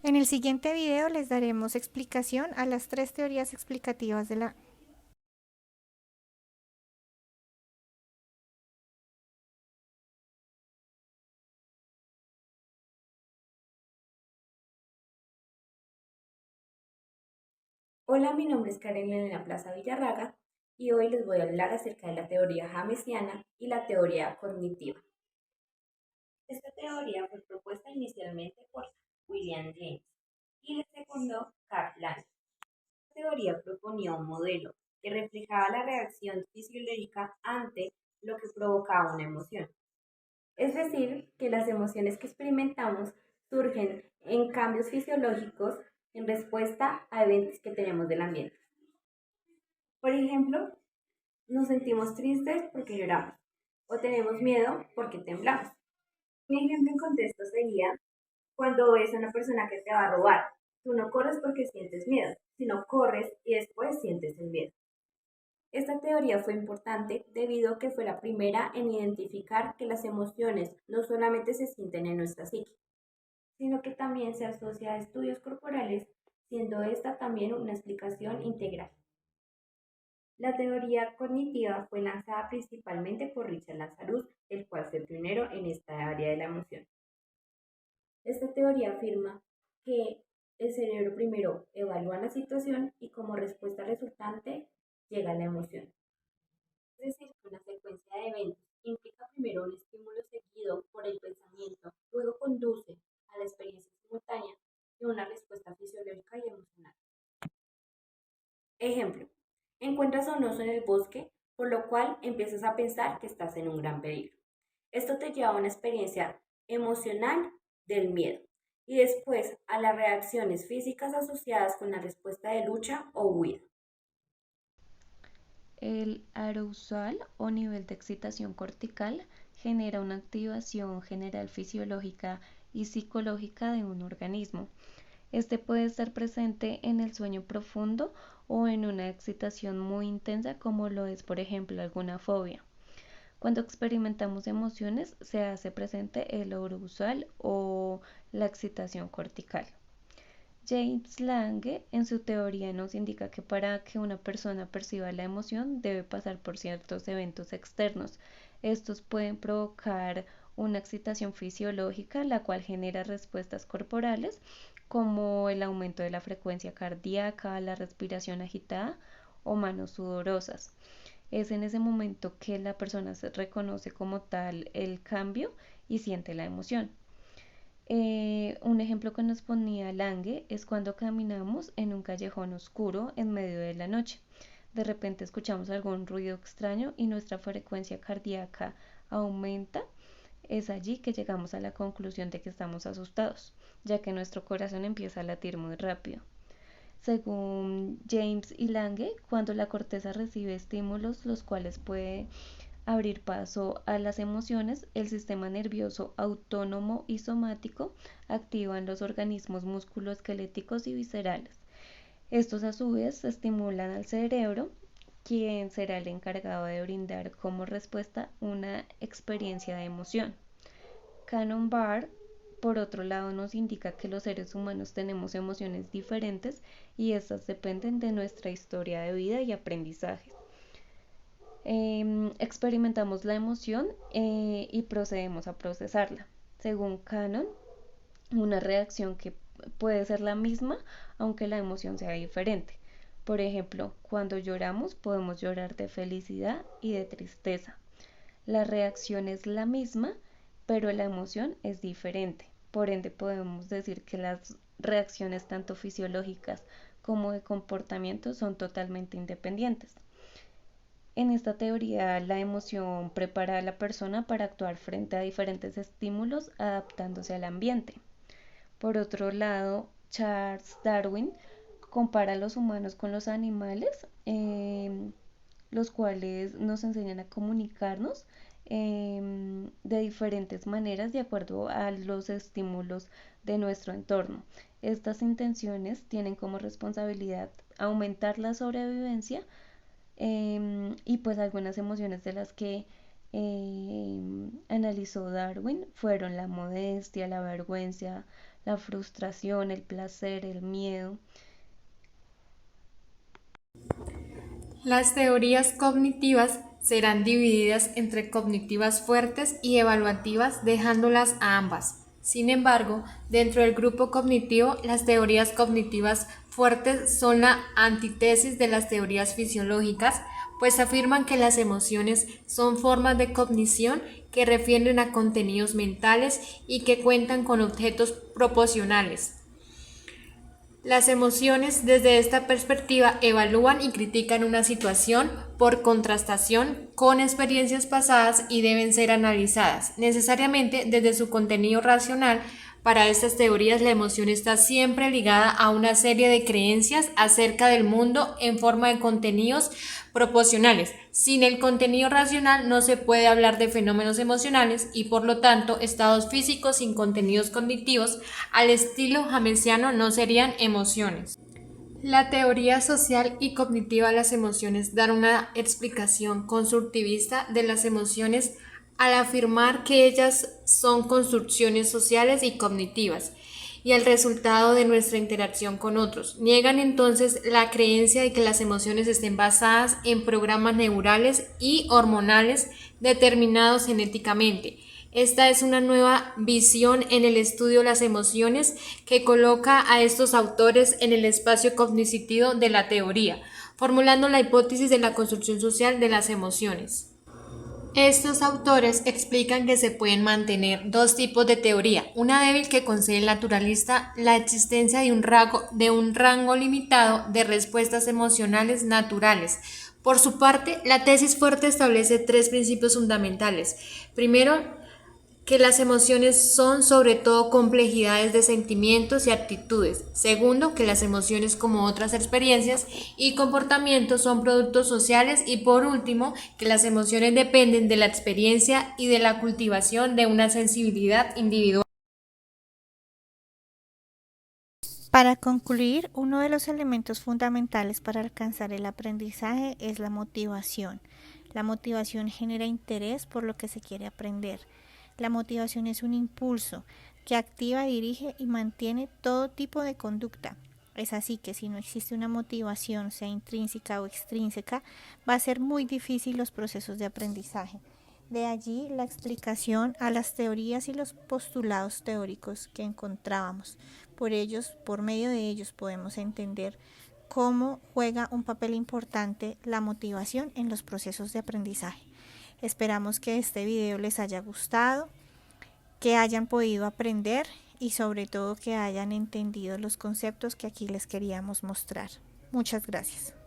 En el siguiente video les daremos explicación a las tres teorías explicativas de la... Hola, mi nombre es Karen Elena Plaza Villarraga y hoy les voy a hablar acerca de la teoría jamesiana y la teoría cognitiva. Esta teoría fue propuesta inicialmente por William James y la secundó Karl Lange. Esta teoría proponía un modelo que reflejaba la reacción fisiológica ante lo que provocaba una emoción. Es decir, que las emociones que experimentamos surgen en cambios fisiológicos en respuesta a eventos que tenemos del ambiente. Por ejemplo, nos sentimos tristes porque lloramos o tenemos miedo porque temblamos. Un ejemplo en contexto sería cuando ves a una persona que te va a robar. Tú no corres porque sientes miedo, sino corres y después sientes el miedo. Esta teoría fue importante debido a que fue la primera en identificar que las emociones no solamente se sienten en nuestra psique, sino que también se asocia a estudios corporales, siendo esta también una explicación integral. La teoría cognitiva fue lanzada principalmente por Richard Lazarus, el cual fue pionero en esta área de la emoción. Esta teoría afirma que el cerebro primero evalúa la situación y como respuesta resultante llega la emoción. Es decir, que una secuencia de eventos implica primero un estímulo seguido por el pensamiento, luego conduce a la experiencia simultánea de una respuesta fisiológica y emocional. Ejemplo, encuentras a un oso en el bosque, por lo cual empiezas a pensar que estás en un gran peligro. Esto te lleva a una experiencia emocional del miedo y después a las reacciones físicas asociadas con la respuesta de lucha o huida. El arousal o nivel de excitación cortical genera una activación general fisiológica y psicológica de un organismo. Este puede estar presente en el sueño profundo o en una excitación muy intensa como lo es, por ejemplo, alguna fobia. Cuando experimentamos emociones se hace presente el arousal o la excitación cortical. James Lange en su teoría nos indica que para que una persona perciba la emoción debe pasar por ciertos eventos externos. Estos pueden provocar una excitación fisiológica, la cual genera respuestas corporales como el aumento de la frecuencia cardíaca, la respiración agitada o manos sudorosas. Es en ese momento que la persona se reconoce como tal el cambio y siente la emoción. Un ejemplo que nos ponía Lange es cuando caminamos en un callejón oscuro en medio de la noche. De repente escuchamos algún ruido extraño y nuestra frecuencia cardíaca aumenta. Es allí que llegamos a la conclusión de que estamos asustados, ya que nuestro corazón empieza a latir muy rápido. Según James y Lange, cuando la corteza recibe estímulos los cuales puede abrir paso a las emociones, el sistema nervioso autónomo y somático activan los organismos musculoesqueléticos y viscerales. Estos a su vez estimulan al cerebro, quien será el encargado de brindar como respuesta una experiencia de emoción. Cannon Barr, por otro lado, nos indica que los seres humanos tenemos emociones diferentes y estas dependen de nuestra historia de vida y aprendizaje. Experimentamos la emoción y procedemos a procesarla. Según Cannon, una reacción que puede ser la misma aunque la emoción sea diferente. Por ejemplo, cuando lloramos podemos llorar de felicidad y de tristeza. La reacción es la misma, pero la emoción es diferente. Por ende, podemos decir que las reacciones tanto fisiológicas como de comportamiento son totalmente independientes. En esta teoría, la emoción prepara a la persona para actuar frente a diferentes estímulos, adaptándose al ambiente. Por otro lado, Charles Darwin compara a los humanos con los animales, los cuales nos enseñan a comunicarnos de diferentes maneras de acuerdo a los estímulos de nuestro entorno. Estas intenciones tienen como responsabilidad aumentar la sobrevivencia y pues algunas emociones de las que analizó Darwin fueron la modestia, la vergüenza, la frustración, el placer, el miedo. Las teorías cognitivas serán divididas entre cognitivas fuertes y evaluativas, dejándolas a ambas. Sin embargo, dentro del grupo cognitivo, las teorías cognitivas fuertes son la antítesis de las teorías fisiológicas, pues afirman que las emociones son formas de cognición que refieren a contenidos mentales y que cuentan con objetos proporcionales. Las emociones desde esta perspectiva evalúan y critican una situación por contrastación con experiencias pasadas y deben ser analizadas necesariamente desde su contenido racional. Para estas teorías, la emoción está siempre ligada a una serie de creencias acerca del mundo en forma de contenidos proporcionales. Sin el contenido racional no se puede hablar de fenómenos emocionales y por lo tanto estados físicos sin contenidos cognitivos al estilo jamesiano no serían emociones. La teoría social y cognitiva de las emociones dan una explicación constructivista de las emociones al afirmar que ellas son construcciones sociales y cognitivas y el resultado de nuestra interacción con otros. Niegan entonces la creencia de que las emociones estén basadas en programas neurales y hormonales determinados genéticamente. Esta es una nueva visión en el estudio de las emociones que coloca a estos autores en el espacio cognitivo de la teoría, formulando la hipótesis de la construcción social de las emociones. Estos autores explican que se pueden mantener dos tipos de teoría, una débil que concede el naturalista la existencia de un rango limitado de respuestas emocionales naturales. Por su parte, la tesis fuerte establece tres principios fundamentales. Primero, que las emociones son sobre todo complejidades de sentimientos y actitudes. Segundo, que las emociones como otras experiencias y comportamientos son productos sociales. Y por último, que las emociones dependen de la experiencia y de la cultivación de una sensibilidad individual. Para concluir, uno de los elementos fundamentales para alcanzar el aprendizaje es la motivación. La motivación genera interés por lo que se quiere aprender. La motivación es un impulso que activa, dirige y mantiene todo tipo de conducta. Es así que si no existe una motivación, sea intrínseca o extrínseca, va a ser muy difícil los procesos de aprendizaje. De allí la explicación a las teorías y los postulados teóricos que encontrábamos. Por medio de ellos podemos entender cómo juega un papel importante la motivación en los procesos de aprendizaje. Esperamos que este video les haya gustado, que hayan podido aprender y sobre todo que hayan entendido los conceptos que aquí les queríamos mostrar. Muchas gracias.